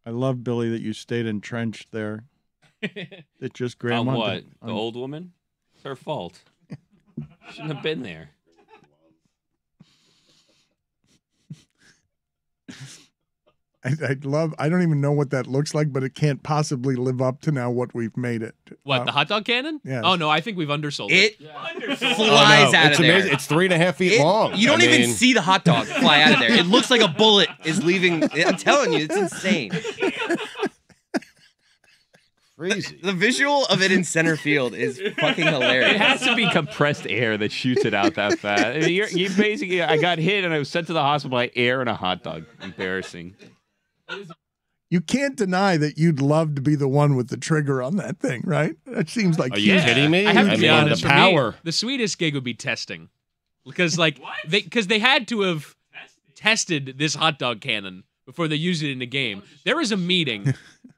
I love, Billy, that you stayed entrenched there. That just Grandma. On what? The old woman? It's her fault. Shouldn't have been there. I don't even know what that looks like, but it can't possibly live up to now what we've made it. What, the hot dog cannon? Yes. Oh, no, I think we've undersold it. It flies out of there. Amazing. It's 3.5 feet long. You don't even see the hot dog fly out of there. It looks like a bullet is leaving. I'm telling you, it's insane. Crazy. The visual of it in center field is fucking hilarious. It has to be compressed air that shoots it out that fast. I mean, you basically, I got hit and I was sent to the hospital by air and a hot dog. Embarrassing. You can't deny that you'd love to be the one with the trigger on that thing, right? That seems like Are you kidding me? I have to be mean, honest. the for power. Me, the sweetest gig would be testing, because they had to have tested this hot dog cannon before they used it in the game. There was a meeting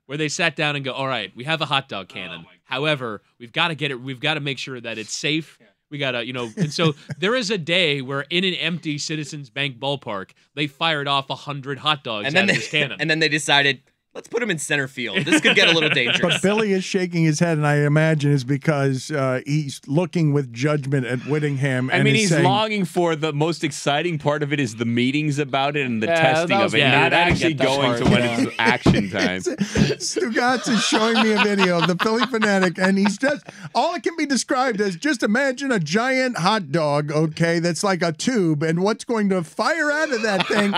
where they sat down and go, "All right, we have a hot dog cannon. However, we've got to get it. We've got to make sure that it's safe. We got to, and so there is a day where in an empty Citizens Bank ballpark, they fired off 100 hot dogs out of this cannon. And then they decided, let's put him in center field. This could get a little dangerous. But Billy is shaking his head, and I imagine is because he's looking with judgment at Whittingham. I and mean, is he's saying, longing for the most exciting part of it is the meetings about it and the testing of it, not actually going to when it's action time. Stugotz is showing me a video of the Philly Fanatic, and he's just, all it can be described as, just imagine a giant hot dog, okay, that's like a tube, and what's going to fire out of that thing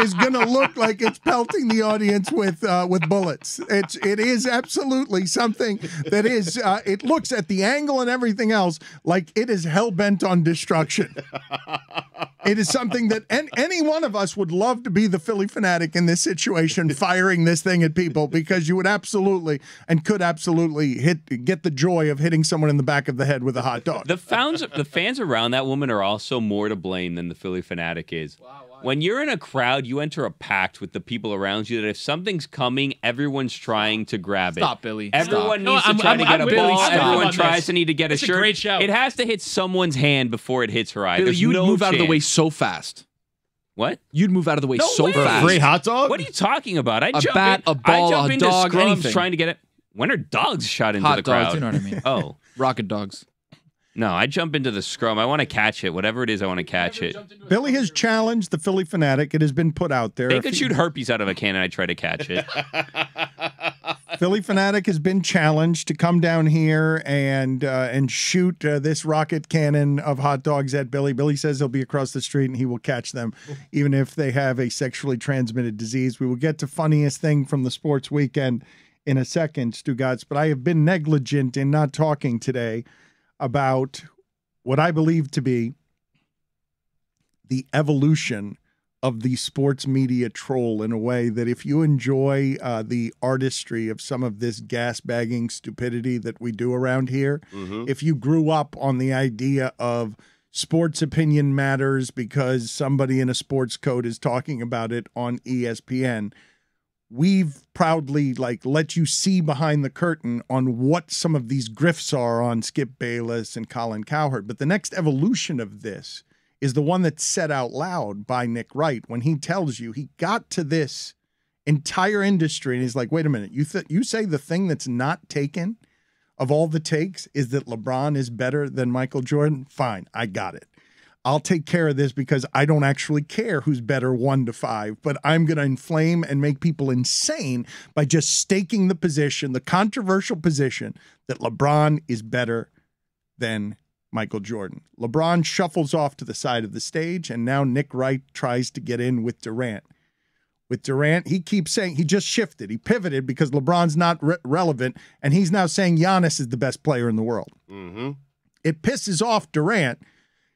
is going to look like it's pelting the audience with bullets. It is absolutely something that is, it looks at the angle and everything else like it is hell-bent on destruction. It is something that any one of us would love to be the Philly Fanatic in this situation, firing this thing at people, because you would absolutely and could absolutely get the joy of hitting someone in the back of the head with a hot dog. The fans around that woman are also more to blame than the Philly Fanatic is. Wow. When you're in a crowd, you enter a pact with the people around you that if something's coming, everyone's trying to grab it. Stop, Billy. Everyone needs to try to get a ball. Everyone tries to need to get a shirt. A great shout. It has to hit someone's hand before it hits her eye. Billy, There's you'd no move out of the way chance. so fast. What? You'd move out of the way No so way. fast. Free hot dog? What are you talking about? I A jump bat, in, a ball, I jump a into dog, scrums anything. trying to get it. When are dogs shot into Hot the crowd? dogs, you know what I mean. Oh. Rocket dogs. No, I jump into the scrum. I want to catch it. Whatever it is, I want to catch it. Billy has challenged the Philly Fanatic. It has been put out there. They could shoot herpes out of a cannon. I try to catch it. Philly Fanatic has been challenged to come down here and shoot this rocket cannon of hot dogs at Billy. Billy says he'll be across the street and he will catch them, even if they have a sexually transmitted disease. We will get to funniest thing from the sports weekend in a second, Stugotz, but I have been negligent in not talking today about what I believe to be the evolution of the sports media troll, in a way that if you enjoy the artistry of some of this gas-bagging stupidity that we do around here, if you grew up on the idea of sports opinion matters because somebody in a sports code is talking about it on ESPN, we've proudly let you see behind the curtain on what some of these grifts are on Skip Bayless and Colin Cowherd. But the next evolution of this is the one that's said out loud by Nick Wright when he tells you he got to this entire industry and he's like, wait a minute, you say the thing that's not taken of all the takes is that LeBron is better than Michael Jordan? Fine, I got it. I'll take care of this because I don't actually care who's better 1 to 5, but I'm going to inflame and make people insane by just staking the position, the controversial position that LeBron is better than Michael Jordan. LeBron shuffles off to the side of the stage, and now Nick Wright tries to get in with Durant. With Durant, he keeps saying he just shifted. He pivoted because LeBron's not relevant, and he's now saying Giannis is the best player in the world. It pisses off Durant.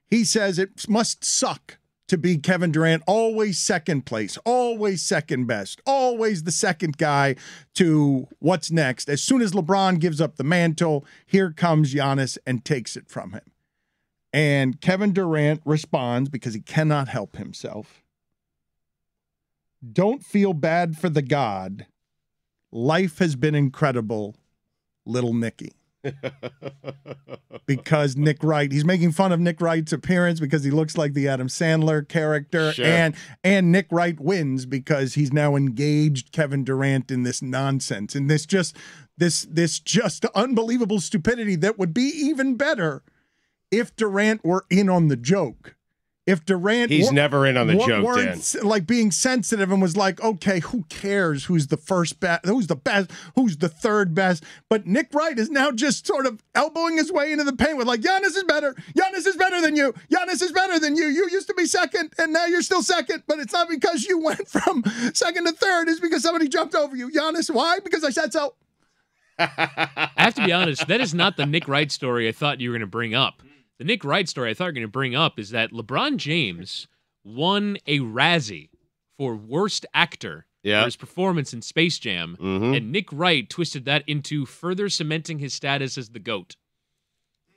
He says it must suck to be Kevin Durant, always second place, always second best, always the second guy to what's next. As soon as LeBron gives up the mantle, here comes Giannis and takes it from him. And Kevin Durant responds, because he cannot help himself, "Don't feel bad for the god. Life has been incredible, little Nicky." because Nick Wright, he's making fun of Nick Wright's appearance because he looks like the Adam Sandler character. Sure. And Nick Wright wins because he's now engaged Kevin Durant in this nonsense and this just unbelievable stupidity that would be even better if Durant were in on the joke. If Durant, he's never in on the joke, weren't like being sensitive and was like, okay, who cares who's the first best, who's the best, who's the third best? But Nick Wright is now just sort of elbowing his way into the paint with like, Giannis is better. Giannis is better than you. Giannis is better than you. You used to be second, and now you're still second. But it's not because you went from second to third. It's because somebody jumped over you. Giannis, why? Because I said so. I have to be honest, that is not the Nick Wright story I thought you were going to bring up. The Nick Wright story I thought you were going to bring up is that LeBron James won a Razzie for Worst Actor for his performance in Space Jam, and Nick Wright twisted that into further cementing his status as the GOAT.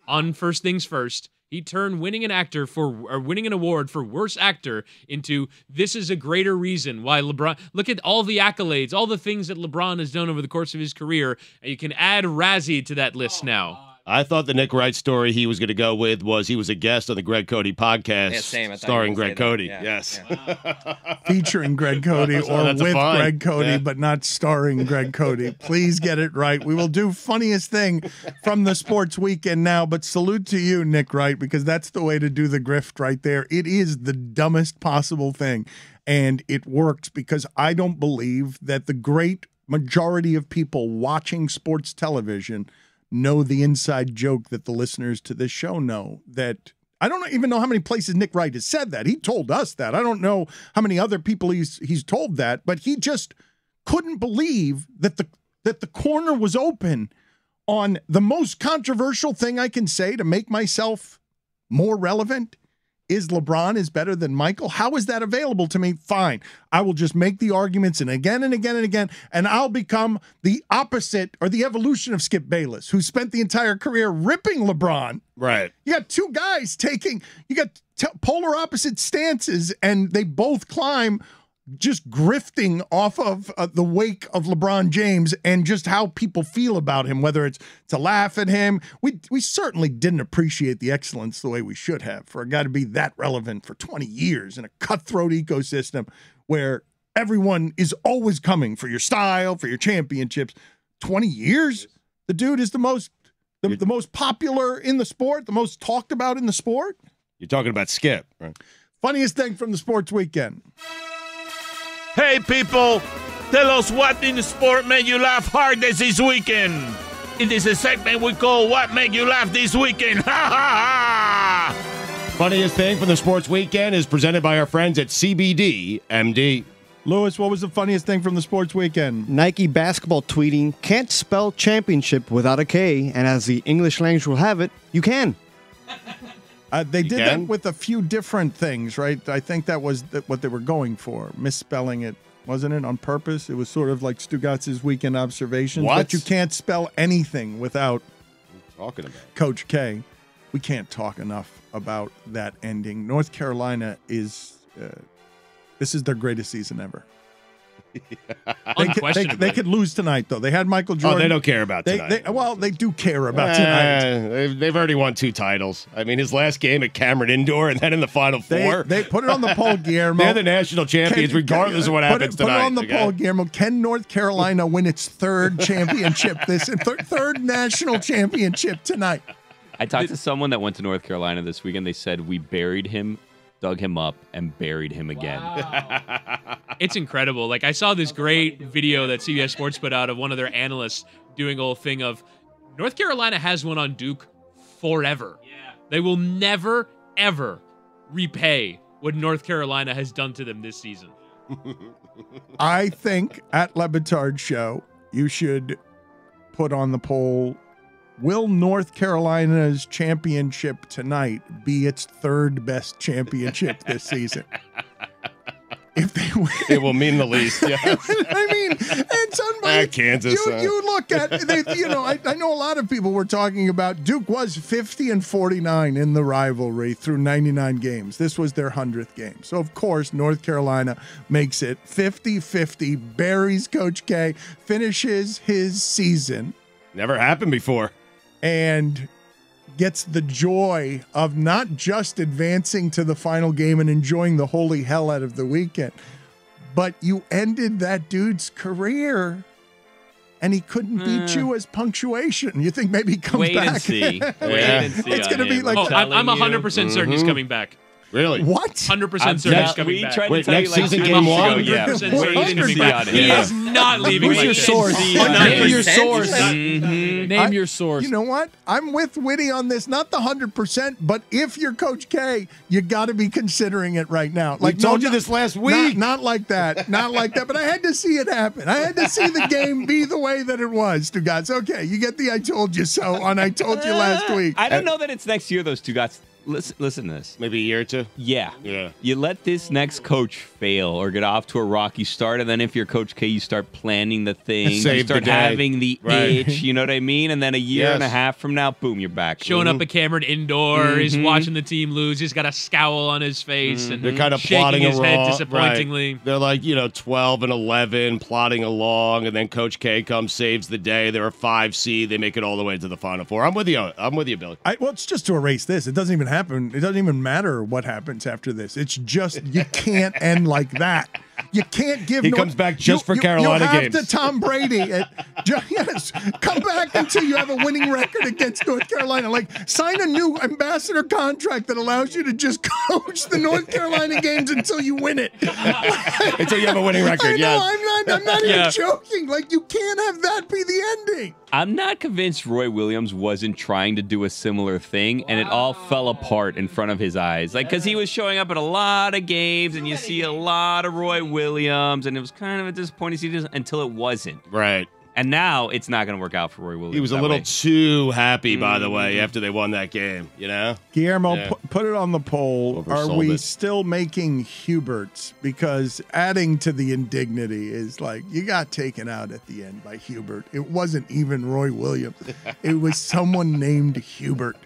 On First Things First, he turned winning an award for Worst Actor into this is a greater reason why LeBron. Look at all the accolades, all the things that LeBron has done over the course of his career, and you can add Razzie to that list now. I thought the Nick Wright story he was going to go with was he was a guest on the Greg Cody podcast, Yeah, same. I thought starring you were Greg gonna Cody. say that. Yes. Yeah. Featuring Greg Cody So or that's a with fine. Greg Cody, Yeah. but not starring Greg Cody. Please get it right. We will do funniest thing from the sports weekend now, but salute to you, Nick Wright, because that's the way to do the grift right there. It is the dumbest possible thing, and it works because I don't believe that the great majority of people watching sports television know the inside joke that the listeners to this show know. That I don't even know how many places Nick Wright has said that. He told us that. I don't know how many other people he's told that, but he just couldn't believe that the corner was open on the most controversial thing I can say to make myself more relevant. Is LeBron is better than Michael? How is that available to me? Fine. I will just make the arguments and again and again and again, and I'll become the opposite or the evolution of Skip Bayless, who spent the entire career ripping LeBron. Right. You got two guys you got polar opposite stances, and they both climb just grifting off of the wake of LeBron James and just how people feel about him, whether it's to laugh at him. We certainly didn't appreciate the excellence the way we should have for a guy to be that relevant for 20 years in a cutthroat ecosystem where everyone is always coming for your style, for your championships. 20 years? The dude is the most popular in the sport, the most talked about in the sport. You're talking about Skip, right? Funniest thing from the sports weekend. Hey people, tell us what in the sport made you laugh hardest this weekend. It is a segment we call What Made You Laugh This Weekend. Ha ha ha! Funniest thing from the sports weekend is presented by our friends at CBD MD. Lewis, what was the funniest thing from the sports weekend? Nike basketball tweeting, can't spell championship without a K, and as the English language will have it, you can. They did that can? with a few different things, right? I think that was what they were going for, misspelling it, wasn't it, on purpose? It was sort of like Stugotz's weekend observations. What? But you can't spell anything without Talking about. Coach K. We can't talk enough about that ending. North Carolina is, this is their greatest season ever. Unquestionably. They could lose tonight, though. They had Michael Jordan. Oh, they don't care about tonight. They do care about tonight. They've already won 2 titles. I mean, his last game at Cameron Indoor and then in the Final Four. They put it on the poll, Guillermo. They're the national champions regardless of what happens tonight. Put it on the okay? poll, Guillermo. Can North Carolina win its third championship third national championship tonight? I talked to someone that went to North Carolina this weekend. They said we buried him, dug him up, and buried him again. It's incredible. Like, I saw this great video that CBS Sports put out of one of their analysts doing a whole thing of North Carolina has one on Duke forever. Yeah. They will never, ever repay what North Carolina has done to them this season. I think at LeBatard Show, you should put on the poll, will North Carolina's championship tonight be its third best championship this season? If they win, It will mean the least. Yes. I mean, it's unbelievable. Kansas. You look at, I know a lot of people were talking about Duke was 50-49 in the rivalry through 99 games. This was their 100th game. So, of course, North Carolina makes it 50-50, buries Coach K, finishes his season. Never happened before. and gets the joy of not just advancing to the final game and enjoying the holy hell out of the weekend, but you ended that dude's career and he couldn't beat you as punctuation. You think maybe he comes Wait back? and see. Wait and see. It's going to be like... Oh, I'm 100% certain he's coming back. Really? What? 100% certain he's coming back. Wait, next season, game one? Yeah. 100% certain he's coming back. He is not leaving. Who's like your this. source? Name your source. Mm-hmm. Name your source. You know what? I'm with Whitty on this. Not the 100%, but if you're Coach K, you got to be considering it right now. Like, told you this last week. Not like that. Not like that. But I had to see it happen. I had to see the game be the way that it was, Stugotz. Okay, you get the I told you so on I told you last week. I don't know that it's next year, though, Stugotz. Listen to this. Maybe a year or two? Yeah. Yeah. You let this next coach fail or get off to a rocky start, and then if you're Coach K, you start planning the things. Save you the start day. having the Right. itch, you know what I mean? And then a year and a Yes. half from now, boom, you're back. Showing up at Cameron indoor, he's watching the team lose. He's got a scowl on his face and They're kind of shaking plodding his head along. disappointingly. Right. They're like, 12 and 11, plodding along, and then Coach K comes, saves the day. They're a 5 seed. They make it all the way to the Final Four. I'm with you. Billy. Well, it's just to erase this. It doesn't even happen. It doesn't even matter what happens after this. It's just you can't end like that. You can't give. He comes back just for Carolina you have games. to Tom Brady. Yes, come back until you have a winning record against North Carolina. Like sign a new ambassador contract that allows you to just coach the North Carolina games until you win it. Until you have a winning record. I know. Yes. I'm not even joking. Like you can't have that be the ending. I'm not convinced Roy Williams wasn't trying to do a similar thing, and it all fell apart in front of his eyes. Like, because he was showing up at a lot of games, and you see a lot of Roy Williams, and it was kind of a disappointing season until it wasn't. Right. And now it's not going to work out for Roy Williams. He was a that little way. too happy, by the way, after they won that game, Guillermo, Yeah. put it on the poll. Are Oversold we it. still making Huberts? Because adding to the indignity is like, you got taken out at the end by Hubert. It wasn't even Roy Williams. It was someone named Hubert.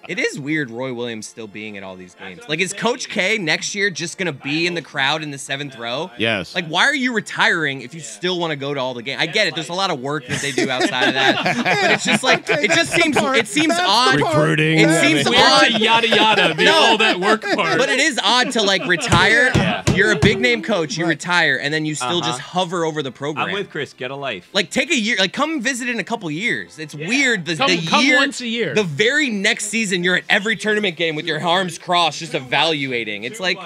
It is weird Roy Williams still being at all these games. Like, is Coach K next year just going to be in the crowd in the 7th row? Yes. Like, why are you retiring if you still want to go to all the games? I get it. There's a lot of work that they do outside of that. But it's just like, Okay, it just that's the seems, part. it seems That's the odd. part. Recruiting. It Yeah, seems Weird odd. to yada yada, the all that work part. But it is odd to, like, retire. You're a big name coach. You retire, and then you still just hover over the program. I'm with Chris. Get a life. Like, take a year. Like, come visit in a couple years. It's weird. The Come year, once a year. The very next season, you're at every tournament game with your arms crossed, just evaluating. It's like,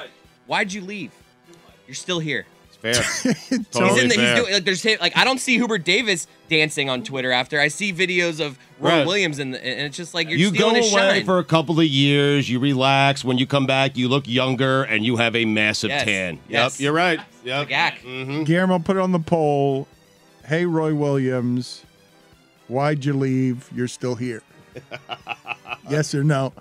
why'd you leave? You're still here. It's fair. He's Totally in the, he's fair. doing, like, there's like, I don't see Hubert Davis dancing on Twitter after. I see videos of Roy Right. Williams, and it's just like you're You go stealing his away shine. for a couple of years, you relax. When you come back, you look younger, and you have a massive Yes. tan. Yes. Yep, you're right. Yep. Gack. Guillermo, put it on the poll. Hey, Roy Williams, why'd you leave? You're still here. Yes or no?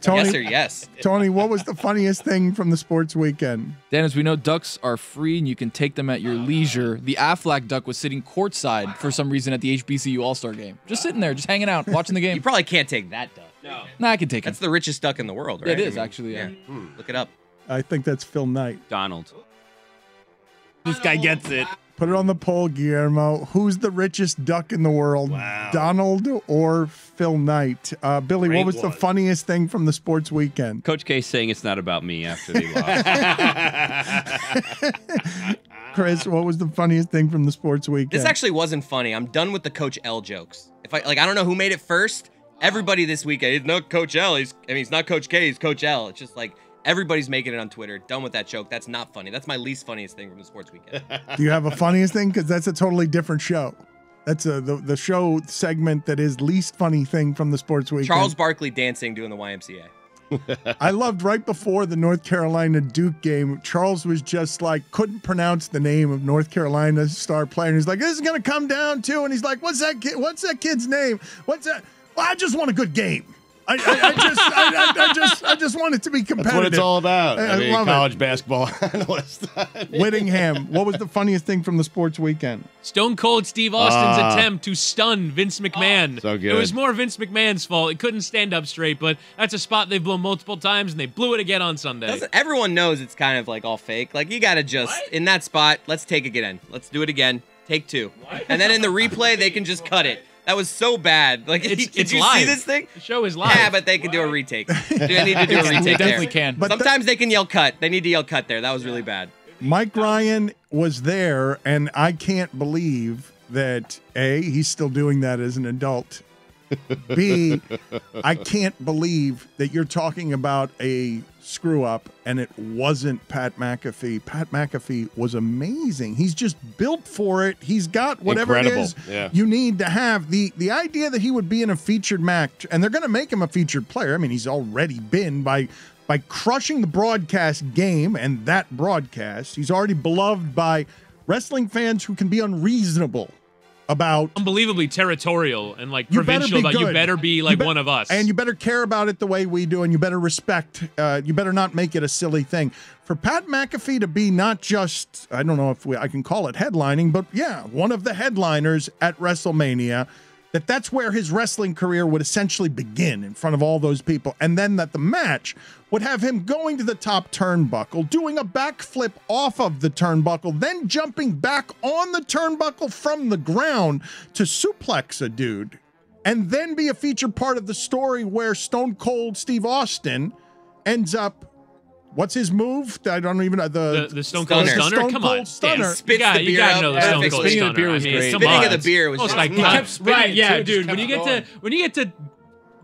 Tony, Yes or yes. Tony, what was the funniest thing from the sports weekend? Dan, as we know, ducks are free and you can take them at your leisure. The Aflac duck was sitting courtside for some reason at the HBCU All-Star game. Just sitting there, just hanging out, watching the You game. probably can't take that duck. Nah, I can take it. That's the richest duck in the world, right? It is, actually, yeah. Look it up. I think that's Phil Knight. Donald. This guy gets it. Put it on the poll, Guillermo. Who's the richest duck in the world? Donald or Phil Knight? Billy, what was the funniest thing from the sports weekend? Coach K saying it's not about me after they lost. Chris, what was the funniest thing from the sports weekend? This actually wasn't funny. I'm done with the Coach L jokes. I don't know who made it first. Everybody this weekend, it's not Coach L. He's not Coach K. He's Coach L. It's just like everybody's making it on Twitter. Done with that joke. That's not funny. That's my least funniest thing from the sports weekend. Do you have a funniest thing? Because that's a totally different show. That's the show segment that is least funny thing from the sports weekend. Charles Barkley dancing doing the YMCA. I loved right before the North Carolina Duke game, Charles was just like, couldn't pronounce the name of North Carolina's star player. And he's like, this is going to come down to, and he's like, what's that kid's name? What's that? Well, I just want a good game. I just want it to be competitive. That's what it's all about. I I love it. college basketball analyst. Whittingham, what was the funniest thing from the sports weekend? Stone Cold Steve Austin's attempt to stun Vince McMahon. So good. It was more Vince McMahon's fault. It couldn't stand up straight, but that's a spot they've blown multiple times, and they blew it again on Sunday. Everyone knows it's kind of like all fake. Like, you got to just, in that spot, let's take it again. Let's do it again. Take two. And then in the replay, they can just cut it. That was so bad. Like, did you live. see this thing? The show is live. Yeah, but they can do a retake. They need to do a retake They there. definitely can. But Sometimes they can yell cut. They need to yell cut there. That was really bad. Mike Ryan was there, and I can't believe that, A, he's still doing that as an adult. B, I can't believe that you're talking about a screw-up, and it wasn't Pat McAfee. Pat McAfee was amazing. He's just built for it. He's got whatever Incredible. it is Yeah. you need to have. The idea that he would be in a featured match, and they're going to make him a featured player. I mean, he's already been by crushing the broadcast game and that broadcast. He's already beloved by wrestling fans who can be unreasonable about Unbelievably territorial and like You better provincial be about you good. better be You like bet- one of us. and you better care about it the way we do, and you better respect. You better not make it a silly thing. For Pat McAfee to be not just, I don't know if I can call it headlining, but yeah, one of the headliners at WrestleMania, that's where his wrestling career would essentially begin in front of all those people. And then that the match would have him going to the top turnbuckle, doing a backflip off of the turnbuckle, then jumping back on the turnbuckle from the ground to suplex a dude, and then be a featured part of the story where Stone Cold Steve Austin ends up, what's his move? I don't even know. the Stone Cold Stunner. Stunner. Stone Come Cold on, Stunner. Dan, Spits the you beer gotta up know the Stone perfectly. Cold Spitting of the Stunner. beer was I mean, great. come Spitting on. of the beer was Oh, just like, He kept spitting right? it, Yeah, too, just dude. kept When you get to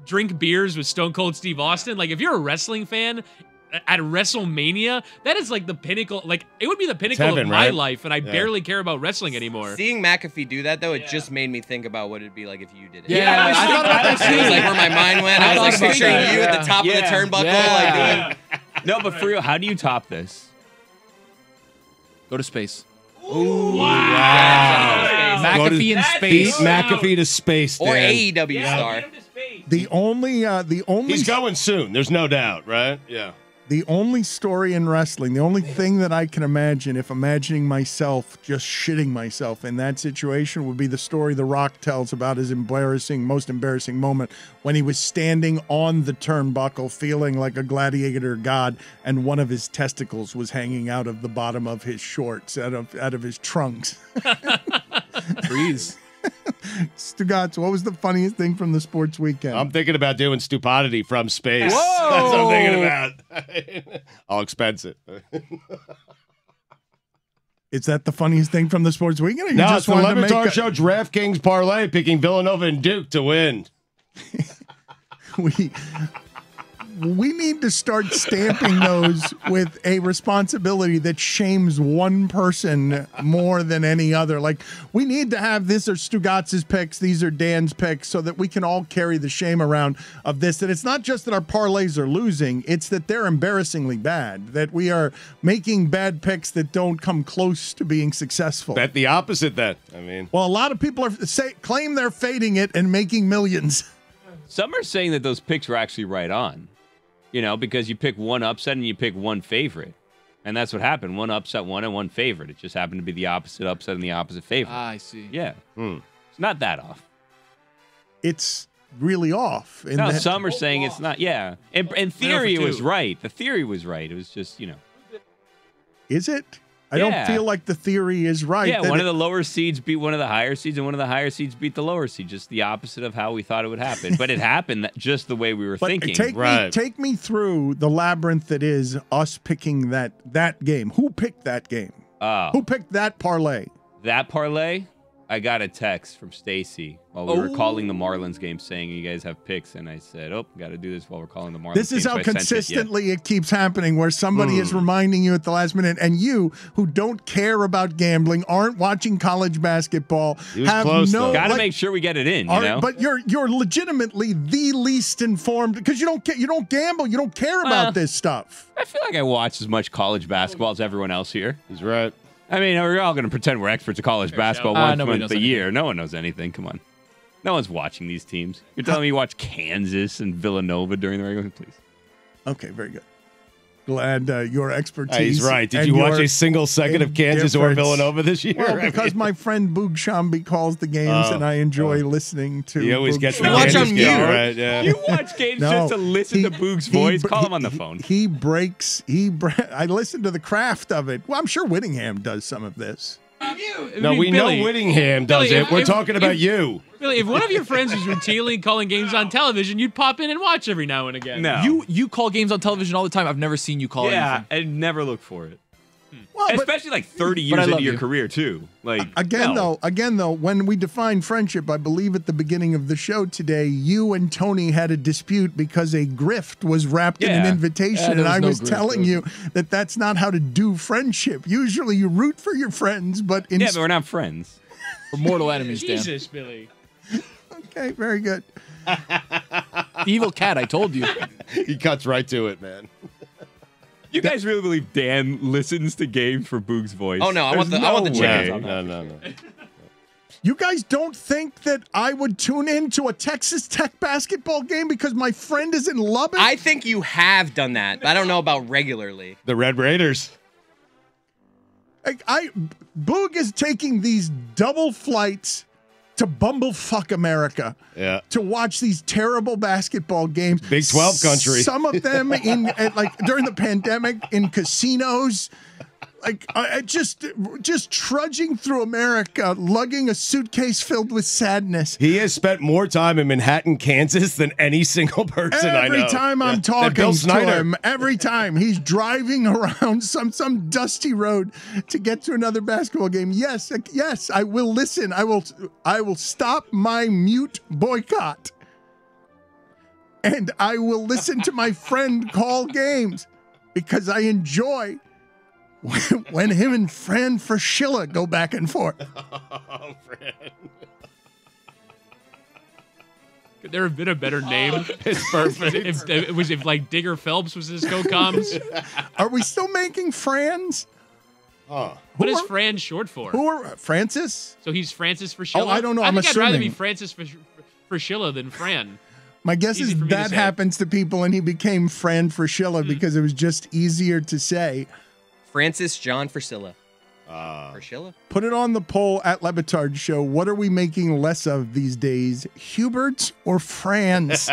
drink beers with Stone Cold Steve Austin, like if you're a wrestling fan at WrestleMania, that is like the pinnacle. Like it would be the pinnacle heaven, of my right? life, and I barely care about wrestling anymore. Seeing McAfee do that, though, it just made me think about what it'd be like if you did it. Yeah, I thought about that That was too. like where my mind went. I was like thought about picturing that, you at yeah. the top of the Yeah. turnbuckle, Yeah. like doing. No, but for real, how do you top this? Go to space. Wow. McAfee in Beat space. McAfee to space, Or Dan. AEW star. The only He's going soon. There's no doubt, right? Yeah. The only story in wrestling, the only thing that I can imagine, if imagining myself just shitting myself in that situation, would be the story The Rock tells about his most embarrassing moment when he was standing on the turnbuckle feeling like a gladiator god, and one of his testicles was hanging out of the bottom of his shorts, out of his trunks. Freeze. Stugotz, what was the funniest thing from the sports weekend? I'm thinking about doing stupidity from space. Whoa. That's what I'm thinking about. I'll expense it. Is that the funniest thing from the sports weekend? Or you No, just it's the wanted to make LeBatard Show DraftKings parlay picking Villanova and Duke to win. We need to start stamping those with a responsibility that shames one person more than any other. Like, we need to have this are Stugotz's picks, these are Dan's picks, so that we can all carry the shame around of this. That it's not just that our parlays are losing, it's that they're embarrassingly bad, that we are making bad picks that don't come close to being successful. Bet the opposite then. I mean, Well, a lot of people claim they're fading it and making millions. Some are saying that those picks were actually right on. You know, because you pick one upset and you pick one favorite. And that's what happened. One upset won and one favorite. It just happened to be the opposite upset and the opposite favorite. I see. Yeah. It's not that off. It's really off. In No, that- some are saying it's not. Yeah. In theory, it was right. The theory was right. It was just, you know. Is it? I don't Yeah. feel like the theory is right. Yeah, that one of it- the lower seeds beat one of the higher seeds, and one of the higher seeds beat the lower seed. Just the opposite of how we thought it would happen. But it happened just the way we were But thinking. take me through the labyrinth that is us picking that game. Who picked that game? Who picked that parlay? That parlay, I got a text from Stacy while we were calling the Marlins game saying you guys have picks, and I said, "Oh, got to do this while we're calling the Marlins." This is game. how So I sent it, yeah. consistently it keeps happening, where somebody is reminding you at the last minute, and you, who don't care about gambling, aren't watching college basketball, He was have close, no. though. Got to like, make sure we get it in, you are- know. But you're legitimately the least informed because you don't gamble, you don't care about this stuff. I feel like I watch as much college basketball as everyone else here. he's right. I mean, we're all going to pretend we're experts at college basketball once nobody month knows a year. No one knows anything. Come on. No one's watching these teams. You're telling me you watch Kansas and Villanova during the regular season? Please. Okay, very good. Glad your expertise. He's right. Did and you watch your a single second of Kansas or indifference. Villanova this year? Well, I because mean, my friend Boog Shambi calls the games, and I enjoy listening to. he always Boog gets the Shambi. watch Kansas on game, mute. right? Yeah. You watch games No, just to listen to Boog's voice? Call him on the phone. I listen to the craft of it. Well, I'm sure Whittingham does some of this. No, we know Whittingham does Billy, it. We're talking about you. Billy, if one of your friends was routinely calling games on television, you'd pop in and watch every now and again. No. You call games on television all the time. I've never seen you call anything. I never look for it. Well, Especially like 30 But I years into love your you. career too. Like Again, no. though, when we define friendship, I believe at the beginning of the show today, you and Tony had a dispute because a grift was wrapped in an Yeah. invitation, there and I was no was grift, telling though. you that that's not how to do friendship. Usually, you root for your friends, but in Yeah, but we're not friends. We're mortal enemies, Dan. Jesus, Billy. okay, very good. Evil cat, I told you. He cuts right to it, man. You guys really believe Dan listens to games for Boog's voice? Oh, no, I want There's the no chickens way. on that. No. You guys don't think that I would tune in to a Texas Tech basketball game because my friend is in Lubbock? I think you have done that. But I don't know about regularly. The Red Raiders. Boog is taking these double flights to bumblefuck America. Yeah. To watch these terrible basketball games. Big 12 country. Some of them in like during the pandemic in casinos. Like just trudging through America, lugging a suitcase filled with sadness. He has spent more time in Manhattan, Kansas than any single person I know. Every time I'm Than talking Bill to Snyder. him, every time he's driving around some dusty road to get to another basketball game. Yes, I will listen. I will stop my mute boycott. And I will listen to my friend call games because I enjoy when him and Fran Fraschilla go back and forth. Oh, Fran. Could there have been a better name? It's perfect. if like Digger Phelps was his co-coms? Are we still making Frans? Huh. What Who is are- Fran short for? Who are Francis? So he's Francis Fraschilla? Oh, I don't know. I I'm think I'd rather be assuming. Francis Fraschilla than Fran. My guess Easy is for me to that say. happens to people and he became Fran Fraschilla because it was just easier to say. Francis John Fraschilla. Fraschilla? Put it on the poll at LeBatard Show. What are we making less of these days? Huberts or Frans?